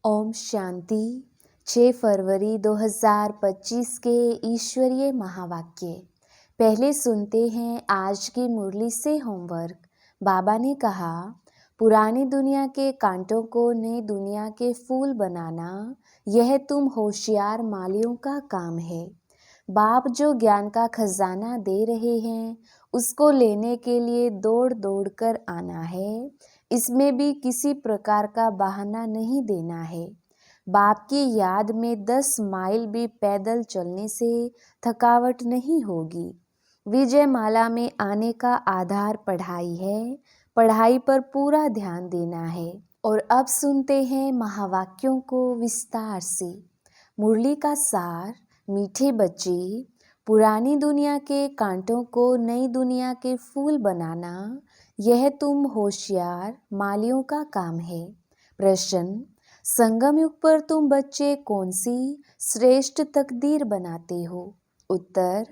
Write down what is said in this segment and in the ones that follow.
ओम शांति। 6 फरवरी 2025 के ईश्वरीय महावाक्य। पहले सुनते हैं आज की मुरली से होमवर्क। बाबा ने कहा, पुरानी दुनिया के कांटों को नई दुनिया के फूल बनाना, यह तुम होशियार मालियों का काम है। बाप जो ज्ञान का खजाना दे रहे हैं, उसको लेने के लिए दौड़ दौड़ कर आना है। इसमें भी किसी प्रकार का बहाना नहीं देना है। बाप की याद में 10 माइल भी पैदल चलने से थकावट नहीं होगी। विजय माला में आने का आधार पढ़ाई है। पढ़ाई पर पूरा ध्यान देना है। और अब सुनते हैं महावाक्यों को विस्तार से। मुरली का सार। मीठे बच्चे, पुरानी दुनिया के कांटों को नई दुनिया के फूल बनाना, यह तुम होशियार मालियों का काम है। प्रश्न, संगम युग पर तुम बच्चे कौन सी श्रेष्ठ तकदीर बनाते हो? उत्तर,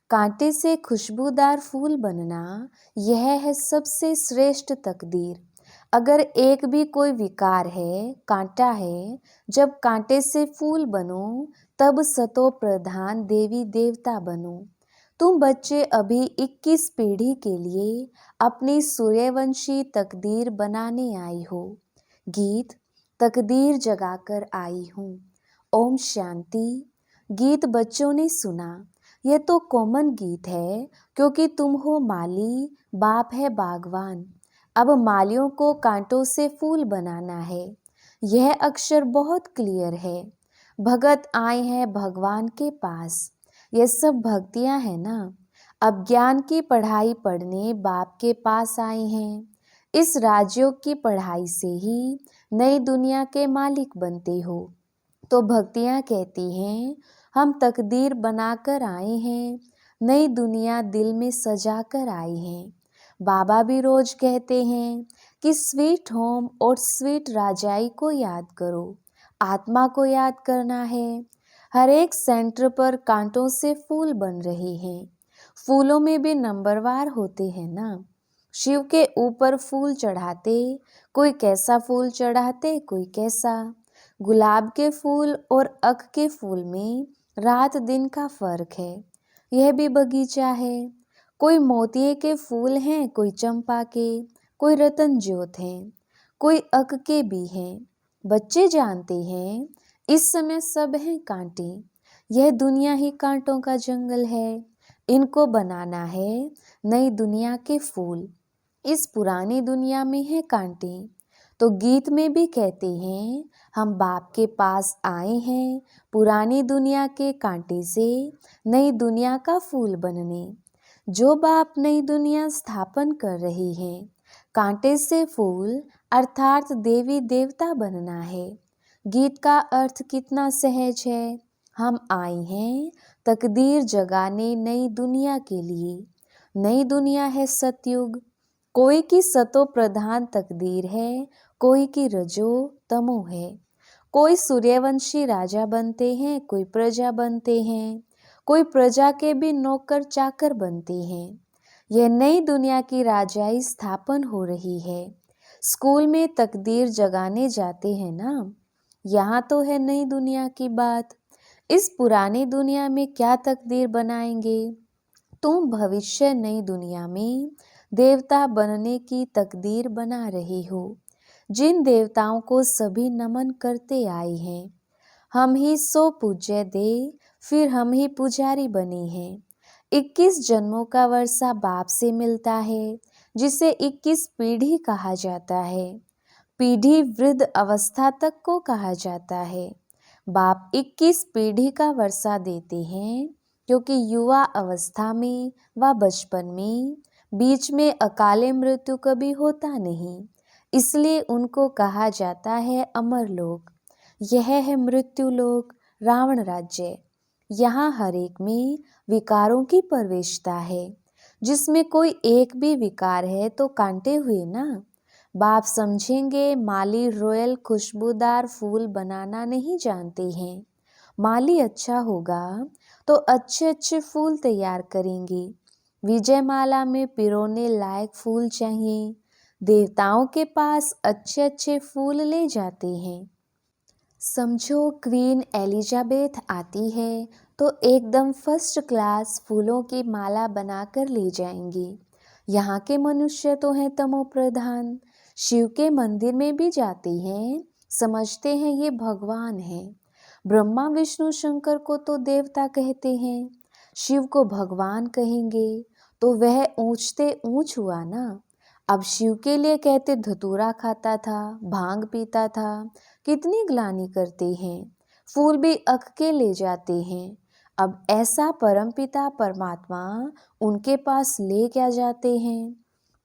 कांटे से खुशबूदार फूल बनना, यह है सबसे श्रेष्ठ तकदीर। अगर एक भी कोई विकार है, कांटा है, जब कांटे से फूल बनो, तब सतो प्रधान देवी देवता बनो। तुम बच्चे अभी 21 पीढ़ी के लिए अपनी सूर्यवंशी तकदीर बनाने आई हो। गीत, तकदीर जगाकर आई हूँ। ओम शांति। गीत बच्चों ने सुना। यह तो कॉमन गीत है, क्योंकि तुम हो माली, बाप है बागवान। अब मालियों को कांटों से फूल बनाना है। यह अक्षर बहुत क्लियर है। भगत आए हैं भगवान के पास। ये सब भक्तियां हैं ना। अब ज्ञान की पढ़ाई पढ़ने बाप के पास आए हैं। इस राजयोग की पढ़ाई से ही नई दुनिया के मालिक बनते हो। तो भक्तियां कहती हैं, हम तकदीर बनाकर आए हैं, नई दुनिया दिल में सजा कर आए हैं। बाबा भी रोज कहते हैं कि स्वीट होम और स्वीट राजाई को याद करो। आत्मा को याद करना है। हर एक सेंटर पर कांटों से फूल बन रहे हैं। फूलों में भी नंबरवार होते हैं ना। शिव के ऊपर फूल चढ़ाते, कोई कैसा फूल चढ़ाते, कोई कैसा। गुलाब के फूल और अख के फूल में रात दिन का फर्क है। यह भी बगीचा है। कोई मोतिये के फूल हैं, कोई चंपा के, कोई रतन ज्योत हैं, कोई अक के भी हैं। बच्चे जानते हैं, इस समय सब हैं कांटे। यह दुनिया ही कांटों का जंगल है। इनको बनाना है नई दुनिया के फूल। इस पुरानी दुनिया में है कांटे। तो गीत में भी कहते हैं, हम बाप के पास आए हैं पुरानी दुनिया के कांटे से नई दुनिया का फूल बनने। जो बाप नई दुनिया स्थापन कर रही है, कांटे से फूल अर्थात देवी देवता बनना है। गीत का अर्थ कितना सहज है। हम आए हैं तकदीर जगाने नई दुनिया के लिए। नई दुनिया है सतयुग। कोई की सतो प्रधान तकदीर है, कोई की रजो तमो है। कोई सूर्यवंशी राजा बनते हैं, कोई प्रजा बनते हैं, कोई प्रजा के भी नौकर चाकर बनते हैं। यह नई दुनिया की राजाई स्थापन हो रही है। स्कूल में तकदीर जगाने जाते हैं ना। यहाँ तो है नई दुनिया की बात। इस पुरानी दुनिया में क्या तकदीर बनाएंगे? तुम भविष्य नई दुनिया में देवता बनने की तकदीर बना रहे हो। जिन देवताओं को सभी नमन करते आए हैं। हम ही सो पूज्य दे, फिर हम ही पुजारी बने हैं। 21 जन्मों का वर्षा बाप से मिलता है, जिसे 21 पीढ़ी कहा जाता है। पीढ़ी वृद्ध अवस्था तक को कहा जाता है। बाप 21 पीढ़ी का वर्षा देते हैं, क्योंकि युवा अवस्था में व बचपन में बीच में अकाले मृत्यु कभी होता नहीं, इसलिए उनको कहा जाता है अमर लोक। यह है मृत्यु लोक, रावण राज्य। यहाँ हर एक में विकारों की प्रवेशता है। जिसमें कोई एक भी विकार है तो कांटे हुए ना। बाप समझेंगे माली रॉयल खुशबूदार फूल बनाना नहीं जानते हैं। माली अच्छा होगा तो अच्छे अच्छे फूल तैयार करेंगे। विजय माला में पिरोने लायक फूल चाहिए। देवताओं के पास अच्छे अच्छे फूल ले जाते हैं। समझो क्वीन एलिजाबेथ आती है तो एकदम फर्स्ट क्लास फूलों की माला बनाकर ले जाएंगी। यहाँ के मनुष्य तो हैं तमो प्रधान, शिव के मंदिर में भी जाते हैं, समझते हैं ये भगवान है। ब्रह्मा विष्णु शंकर को तो देवता कहते हैं, शिव को भगवान कहेंगे तो वह ऊंचते ऊंच हुआ ना। अब शिव के लिए कहते धतूरा खाता था, भांग पीता था, कितनी ग्लानि करते हैं, फूल भी अक के ले जाते हैं। अब ऐसा परमपिता परमात्मा उनके पास ले क्या जाते हैं।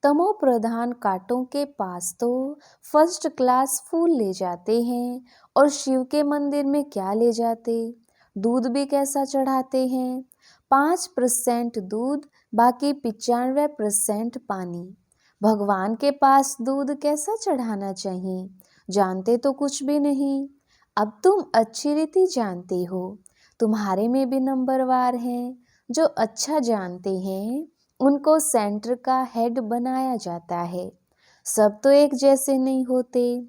तमो प्रधान कांटों के पास तो फर्स्ट क्लास फूल ले जाते हैं और शिव के मंदिर में क्या ले जाते, दूध भी कैसा चढ़ाते हैं, 5% दूध, बाकी 95% पानी। भगवान के पास दूध कैसा चढ़ाना चाहिए, जानते तो कुछ भी नहीं। अब तुम अच्छी रीति जानते हो, तुम्हारे में भी नंबरवार हैं, जो अच्छा जानते हैं उनको सेंटर का हेड बनाया जाता है। सब तो एक जैसे नहीं होते,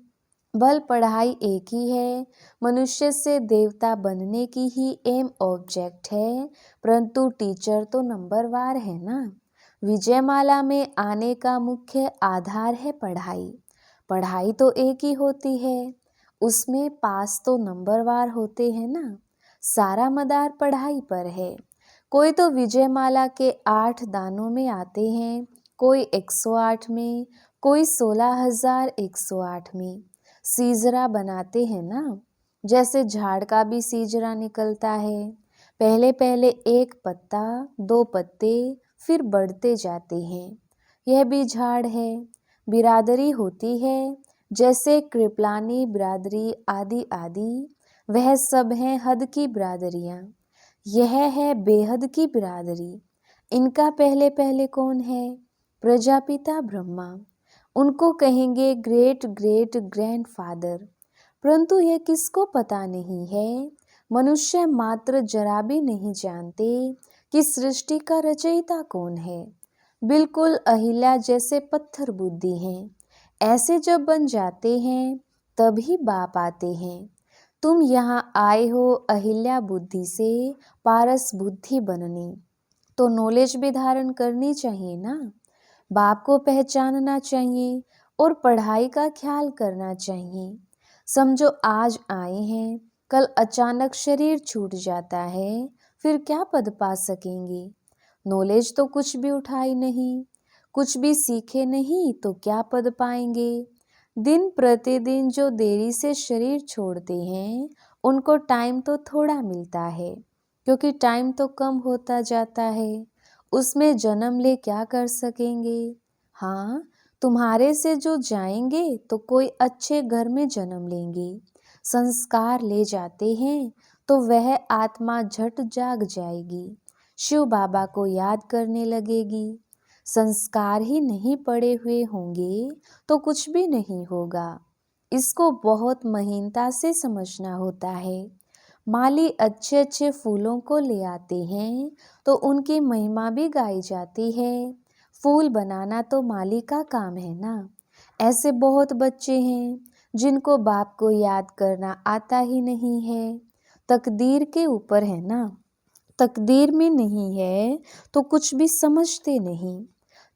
बल पढ़ाई एक ही है, मनुष्य से देवता बनने की ही एम ऑब्जेक्ट है, परंतु टीचर तो नंबरवार है ना। विजयमाला में आने का मुख्य आधार है पढ़ाई। पढ़ाई तो एक ही होती है, उसमें पास तो नंबरवार होते हैं ना। सारा मदार पढ़ाई पर है। कोई तो विजयमाला के 8 दानों में आते हैं, कोई 108 में, कोई 16,108 में। सीजरा बनाते हैं ना, जैसे झाड़ का भी सीजरा निकलता है। पहले पहले एक पत्ता, 2 पत्ते, फिर बढ़ते जाते हैं। यह भी झाड़ है। बिरादरी होती है, जैसे कृपलानी बिरादरी आदि आदि, वह सब हैं हद की बिरादरियाँ। यह है बेहद की बिरादरी। इनका पहले पहले कौन है, प्रजापिता ब्रह्मा। उनको कहेंगे ग्रेट ग्रेट ग्रैंडफादर, परंतु यह किसको पता नहीं है। मनुष्य मात्र जरा भी नहीं जानते कि सृष्टि का रचयिता कौन है। बिल्कुल अहिल्या जैसे पत्थर बुद्धि हैं। ऐसे जब बन जाते हैं तभी बाप आते हैं। तुम यहाँ आए हो अहिल्या बुद्धि से पारस बुद्धि बनने, तो नॉलेज भी धारण करनी चाहिए ना। बाप को पहचानना चाहिए और पढ़ाई का ख्याल करना चाहिए। समझो आज आए हैं, कल अचानक शरीर छूट जाता है, फिर क्या पद पा सकेंगे। नॉलेज तो कुछ भी उठाई नहीं, कुछ भी सीखे नहीं तो क्या पद पाएंगे। दिन प्रतिदिन जो देरी से शरीर छोड़ते हैं उनको टाइम तो थोड़ा मिलता है, क्योंकि टाइम तो कम होता जाता है। उसमें जन्म ले क्या कर सकेंगे। हाँ, तुम्हारे से जो जाएंगे तो कोई अच्छे घर में जन्म लेंगे, संस्कार ले जाते हैं तो वह आत्मा झट जाग जाएगी, शिव बाबा को याद करने लगेगी। संस्कार ही नहीं पड़े हुए होंगे तो कुछ भी नहीं होगा। इसको बहुत महीनता से समझना होता है। माली अच्छे अच्छे फूलों को ले आते हैं तो उनकी महिमा भी गाई जाती है। फूल बनाना तो माली का काम है ना। ऐसे बहुत बच्चे हैं जिनको बाप को याद करना आता ही नहीं है। तकदीर के ऊपर है ना, तकदीर में नहीं है तो कुछ भी समझते नहीं।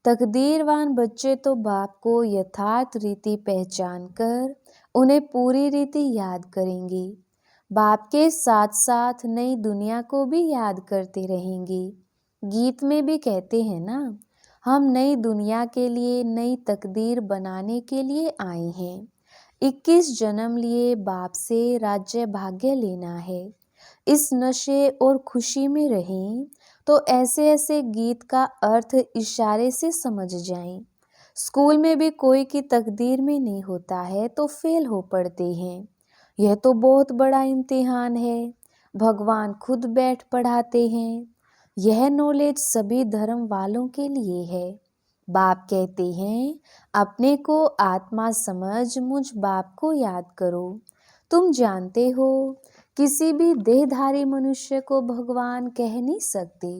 तकदीरवान बच्चे तो बाप को यथार्थ रीति पहचान कर उन्हें पूरी रीति याद करेंगे। बाप के साथ साथ नई दुनिया को भी याद करते रहेंगे। गीत में भी कहते हैं ना, हम नई दुनिया के लिए नई तकदीर बनाने के लिए आए हैं। 21 जन्म लिए बाप से राज्य भाग्य लेना है। इस नशे और खुशी में रहें तो ऐसे ऐसे गीत का अर्थ इशारे से समझ जाएं। स्कूल में भी कोई की तकदीर में नहीं होता है तो फेल हो पड़ते हैं। यह तो बहुत बड़ा इम्तिहान है, भगवान खुद बैठ पढ़ाते हैं। यह नॉलेज सभी धर्म वालों के लिए है। बाप कहते हैं अपने को आत्मा समझ मुझ बाप को याद करो। तुम जानते हो किसी भी देहधारी मनुष्य को भगवान कह नहीं सकते।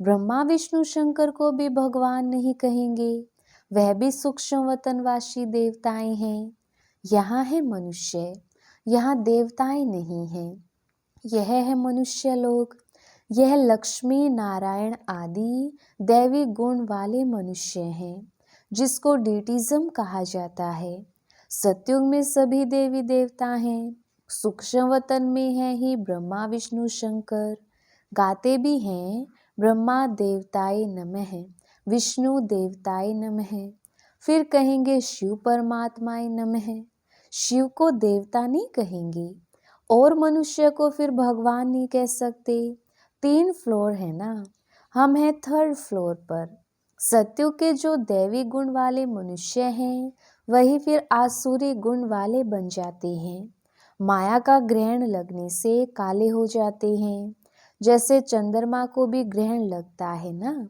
ब्रह्मा विष्णु शंकर को भी भगवान नहीं कहेंगे, वह भी सूक्ष्म वतनवासी देवताएं हैं। यहाँ है मनुष्य, यहाँ देवताएं नहीं हैं। यह है मनुष्य लोक। यह लक्ष्मी नारायण आदि दैवी गुण वाले मनुष्य हैं, जिसको डीटिज्म कहा जाता है। सतयुग में सभी देवी देवता हैं। सूक्ष्म वतन में है ही ब्रह्मा विष्णु शंकर। गाते भी हैं ब्रह्मा देवताय नमः, विष्णु देवताय नमः। फिर कहेंगे शिव परमात्माय नमः। शिव को देवता नहीं कहेंगे और मनुष्य को फिर भगवान नहीं कह सकते। 3 फ्लोर है ना, हम हैं 3rd फ्लोर पर। सत्युग के जो दैवी गुण वाले मनुष्य हैं वही फिर आसुरी गुण वाले बन जाते हैं। माया का ग्रहण लगने से काले हो जाते हैं, जैसे चंद्रमा को भी ग्रहण लगता है ना।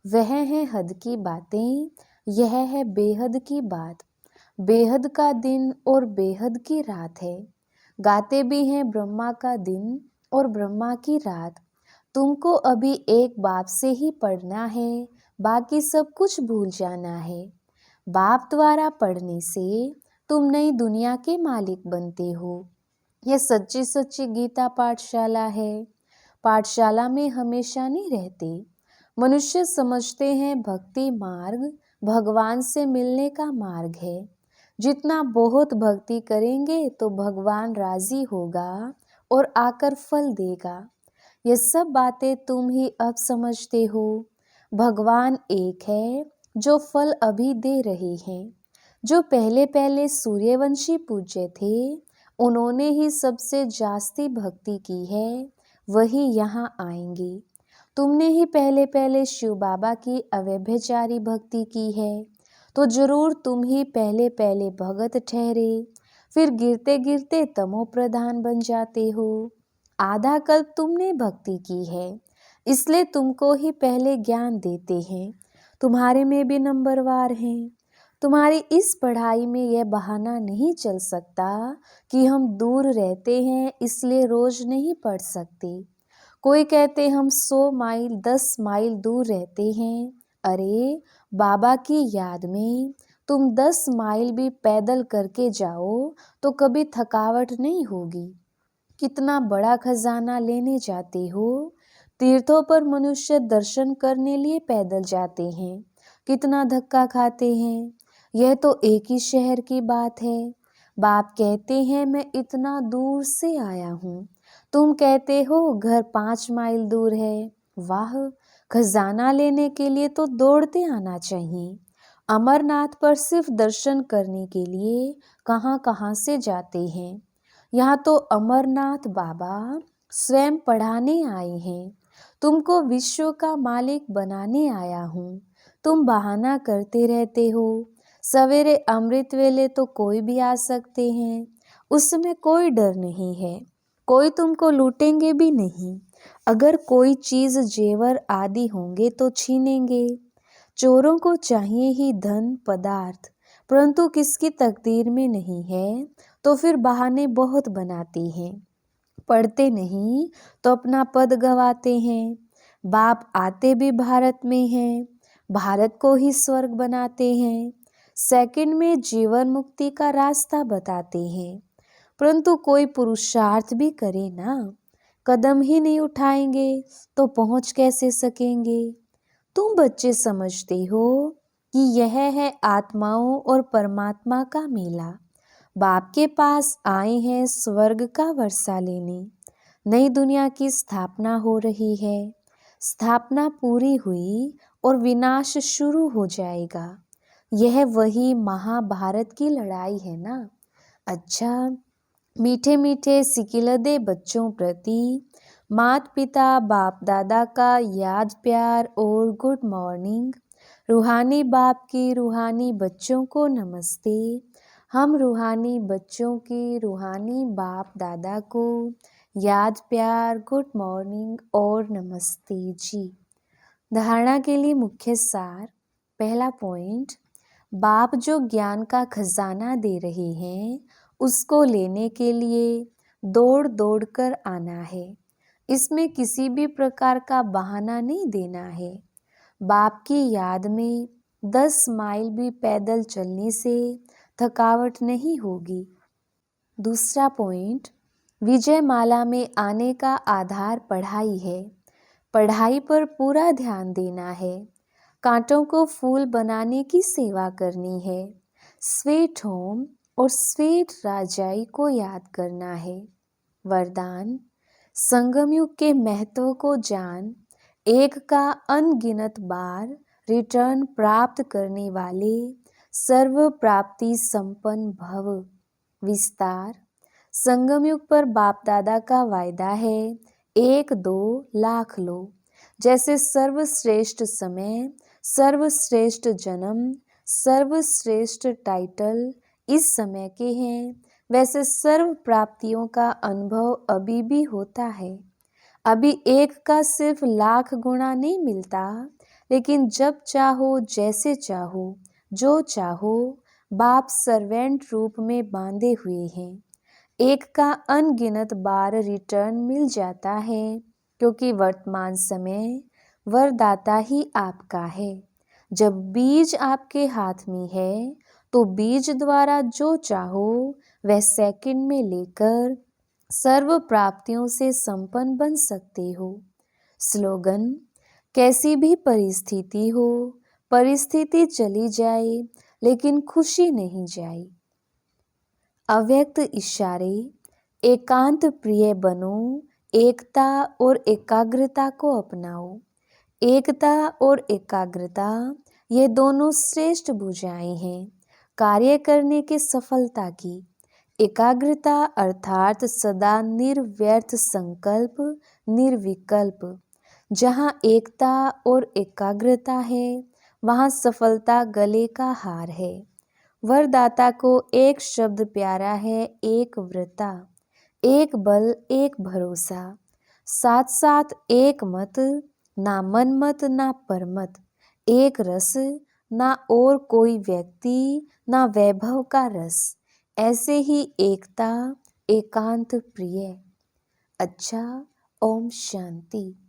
वह है हद की बातें, यह है बेहद की बात। बेहद का दिन और बेहद की रात है। गाते भी हैं ब्रह्मा का दिन और ब्रह्मा की रात। तुमको अभी एक बाप से ही पढ़ना है, बाकी सब कुछ भूल जाना है। बाप द्वारा पढ़ने से तुम नई दुनिया के मालिक बनते हो। यह सच्ची सच्ची गीता पाठशाला है। पाठशाला में हमेशा नहीं रहते। मनुष्य समझते हैं भक्ति मार्ग भगवान से मिलने का मार्ग है। जितना बहुत भक्ति करेंगे तो भगवान राजी होगा और आकर फल देगा। ये सब बातें तुम ही अब समझते हो। भगवान एक है जो फल अभी दे रहे हैं। जो पहले पहले सूर्यवंशी पूज्य थे उन्होंने ही सबसे जास्ती भक्ति की है, वही यहाँ आएंगे। तुमने ही पहले पहले शिव बाबा की अव्यभिचारी भक्ति की है, तो जरूर तुम ही पहले पहले भगत ठहरे, फिर गिरते गिरते तमो प्रधान बन जाते हो। आधा कल्प तुमने भक्ति की है, इसलिए तुमको ही पहले ज्ञान देते हैं। तुम्हारे में भी नंबरवार हैं। तुम्हारी इस पढ़ाई में यह बहाना नहीं चल सकता कि हम दूर रहते हैं इसलिए रोज नहीं पढ़ सकते। कोई कहते हम 100 माइल 10 माइल दूर रहते हैं। अरे बाबा की याद में तुम 10 माइल भी पैदल करके जाओ तो कभी थकावट नहीं होगी। कितना बड़ा खजाना लेने जाते हो। तीर्थों पर मनुष्य दर्शन करने लिए पैदल जाते हैं, कितना धक्का खाते हैं। यह तो एक ही शहर की बात है। बाप कहते हैं मैं इतना दूर से आया हूँ, तुम कहते हो घर 5 माइल दूर है। वाह, खजाना लेने के लिए तो दौड़ते आना चाहिए। अमरनाथ पर सिर्फ दर्शन करने के लिए कहाँ कहाँ से जाते हैं। यहाँ तो अमरनाथ बाबा स्वयं पढ़ाने आए हैं। तुमको विश्व का मालिक बनाने आया हूँ। तुम बहाना करते रहते हो। सवेरे अमृत वेले तो कोई भी आ सकते हैं, उसमें कोई डर नहीं है। कोई तुमको लूटेंगे भी नहीं। अगर कोई चीज जेवर आदि होंगे तो छीनेंगे। चोरों को चाहिए ही धन पदार्थ, परंतु किसकी तकदीर में नहीं है तो फिर बहाने बहुत बनाते हैं। पढ़ते नहीं तो अपना पद गवाते हैं। बाप आते भी भारत में हैं, भारत को ही स्वर्ग बनाते हैं। सेकंड में जीवन मुक्ति का रास्ता बताते हैं, परंतु कोई पुरुषार्थ भी करे ना, कदम ही नहीं उठाएंगे तो पहुंच कैसे सकेंगे। तुम बच्चे समझते हो कि यह है आत्माओं और परमात्मा का मेला। बाप के पास आए हैं स्वर्ग का वर्षा लेने। नई दुनिया की स्थापना हो रही है। स्थापना पूरी हुई और विनाश शुरू हो जाएगा। यह वही महाभारत की लड़ाई है ना। अच्छा, मीठे मीठे सिकिलदे बच्चों प्रति माता पिता बाप दादा का याद प्यार और गुड मॉर्निंग। रूहानी बाप की रूहानी बच्चों को नमस्ते। हम रूहानी बच्चों की रूहानी बाप दादा को याद प्यार गुड मॉर्निंग और नमस्ते जी। धारणा के लिए मुख्य सार। पहला पॉइंट, बाप जो ज्ञान का खजाना दे रहे हैं उसको लेने के लिए दौड़ दौड़ कर आना है। इसमें किसी भी प्रकार का बहाना नहीं देना है। बाप की याद में 10 माइल भी पैदल चलने से थकावट नहीं होगी। दूसरा पॉइंट, विजयमाला में आने का आधार पढ़ाई है। पढ़ाई पर पूरा ध्यान देना है। कांटों को फूल बनाने की सेवा करनी है। स्वीट होम और स्वीट राजाई को याद करना है। वरदान, संगम युग के महत्व को जान, एक का अनगिनत बार रिटर्न प्राप्त करने वाले सर्व प्राप्ति संपन्न भव। विस्तार, संगम युग पर बाप दादा का वायदा है, 1-2 लाख लो। जैसे सर्वश्रेष्ठ समय, सर्वश्रेष्ठ जन्म, सर्वश्रेष्ठ टाइटल इस समय के हैं, वैसे सर्व प्राप्तियों का अनुभव अभी भी होता है। अभी एक का सिर्फ लाख गुना नहीं मिलता, लेकिन जब चाहो, जैसे चाहो, जो चाहो, बाप सर्वेंट रूप में बांधे हुए हैं। एक का अनगिनत बार रिटर्न मिल जाता है, क्योंकि वर्तमान समय वरदाता ही आपका है। जब बीज आपके हाथ में है तो बीज द्वारा जो चाहो वह सेकंड में लेकर सर्व प्राप्तियों से संपन्न बन सकते हो। स्लोगन, कैसी भी परिस्थिति हो, परिस्थिति चली जाए लेकिन खुशी नहीं जाए। अव्यक्त इशारे, एकांत प्रिय बनो, एकता और एकाग्रता को अपनाओ। एकता और एकाग्रता ये दोनों श्रेष्ठ भुजाएं हैं कार्य करने के सफलता की। एकाग्रता अर्थात सदा निर्व्यर्थ संकल्प, निर्विकल्प। जहाँ एकता और एकाग्रता है वहाँ सफलता गले का हार है। वरदाता को एक शब्द प्यारा है, एक व्रता, एक बल, एक भरोसा, साथ साथ एक मत, ना मनमत ना परमत, एक रस, ना और कोई व्यक्ति, ना वैभव का रस, ऐसे ही एकता, एकांत प्रिय। अच्छा, ओम शांति।